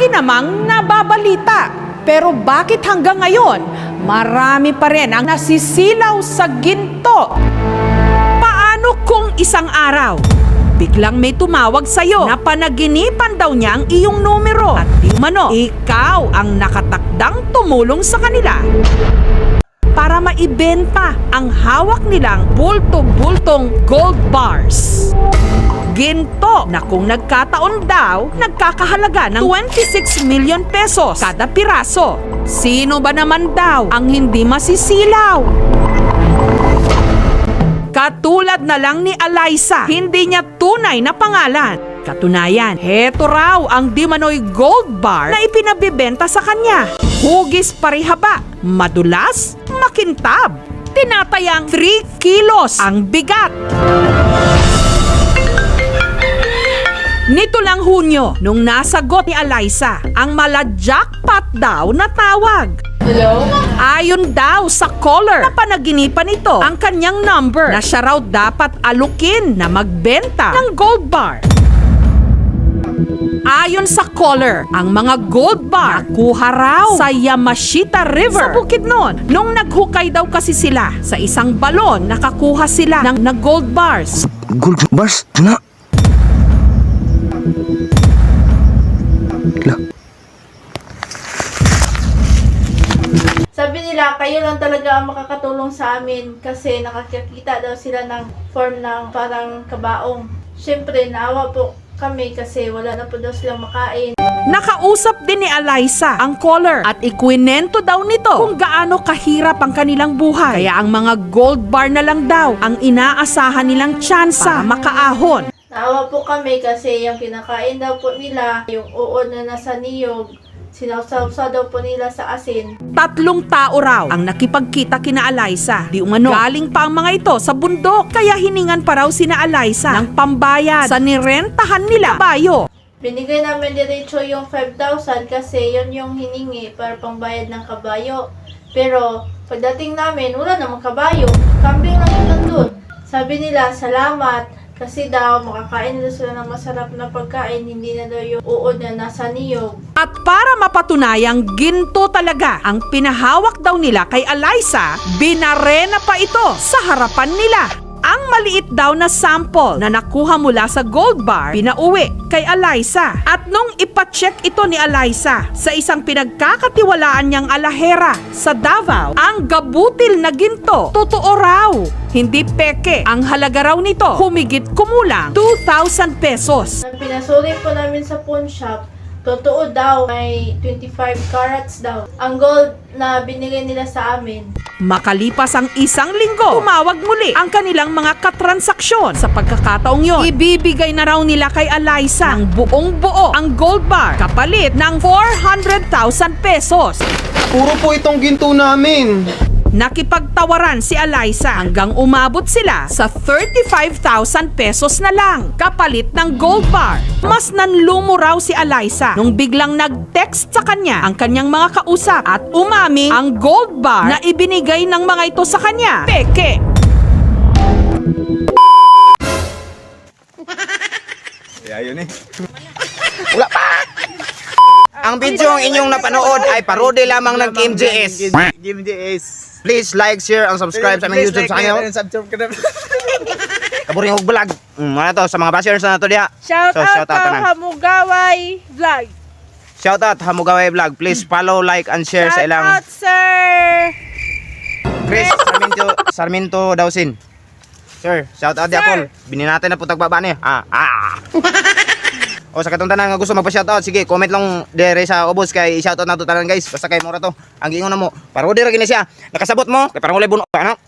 lagi namang nababalita. Pero bakit hanggang ngayon, marami pa rin ang nasisilaw sa ginto? Paano kung isang araw, biglang may tumawag sa'yo na panaginipan daw niya ang iyong numero at di umano, ikaw ang nakatakdang tumulong sa kanila para maibenta ang hawak nilang bulto-bultong gold bars. Ginto na kung nagkataon daw, nagkakahalaga ng 26 million pesos kada piraso. Sino ba naman daw ang hindi masisilaw? Katulad na lang ni Alyssa, hindi niya tunay na pangalan. Katunayan, heto raw ang di manoy gold bar na ipinabibenta sa kanya. Hugis parihaba, madulas, makintab. Tinatayang 3 kilos ang bigat. Nito lang Hunyo, nung nasagot ni Alyssa ang mala-jackpot daw na tawag. Hello? Ayon daw sa caller na panaginipan nito ang kanyang number na siya raw dapat alukin na magbenta ng gold bar. Ayon sa caller, ang mga gold bar nakuha raw sa Yamashita River sa Bukidnon. Nung naghukay daw kasi sila sa isang balon, nakakuha sila ng gold bars. Gold bars? Na? Sabi nila, kayo lang talaga ang makakatulong sa amin kasi nakakita daw sila ng form ng parang kabaong. Siyempre, naawa po kami kasi wala na po daw silang makain. Nakausap din ni Alyssa ang caller at ikwinento daw nito kung gaano kahirap ang kanilang buhay. Kaya ang mga gold bar na lang daw ang inaasahan nilang tsansa makaahon. Naawa po kami kasi yung kinakain daw po nila, yung uod na nasa niyog, sinawsaw daw po nila sa asin. 3 tao raw ang nakipagkita kina Alyssa. Di umano, galing pa ang mga ito sa bundok. Kaya hiningan pa raw sina Alyssa ng pambayad sa nirentahan nila bayo. Binigay namin diretso yung 5,000 kasi yun yung hiningi para pangbayad ng kabayo. Pero pagdating namin, wala namang kabayo. Kambing lang yun nandun. Sabi nila, salamat. Kasi daw, makakain nila sila ng masarap na pagkain, hindi na daw yung uod na nasa niyog. At para mapatunayang ginto talaga ang pinahawak daw nila kay Alyssa, binarena pa ito sa harapan nila. Ang maliit daw na sample na nakuha mula sa gold bar, pinauwi kay Alyssa. At nung ipacheck ito ni Alyssa sa isang pinagkakatiwalaan niyang alahera sa Davao, ang gabutil na ginto, totoo raw. Hindi peke. Ang halaga raw nito, humigit kumulang 2,000 pesos. Nang pinasuri po namin sa pawn shop, totoo daw, may 25 carats daw. Ang gold na binigay nila sa amin. Makalipas ang 1 linggo, tumawag muli ang kanilang mga katransaksyon. Sa pagkakataong yon, ibibigay na raw nila kay Alyssa ang buong-buo ang gold bar kapalit ng 400,000 pesos. Puro po itong ginto namin. Nakipagtawaran si Alyssa hanggang umabot sila sa 35,000 pesos na lang kapalit ng gold bar. Mas nanlumo raw si Alyssa nung biglang nag-text sa kanya ang kanyang mga kausap at umami ang gold bar na ibinigay ng mga ito sa kanya peke. Ayun eh. Wala pa! Ang video ang inyong napanood ay parody lamang ng Kim JS. Kim JS. Please like, share, and subscribe sa aming YouTube channel. Kaburing og vlog. Ano to sa mga bashers na to diha. Shout out to tanan. Hamugaway Vlog. Shout out Hamugaway Vlog. Please follow, like, and share sa ilang Sir! Chris Sarmiento Dawsin. Sir, shout out di ako. Binin natin na putag baba niya. O sa katong tanan nga gusto magpa-shoutout, sige, comment lang dire sa ubos kay shoutout na to tanan guys. Basta kay mura to. Ang giingon na mo, parody ra gini siya. Nakasabot mo, kay parang ulay buno. Ano?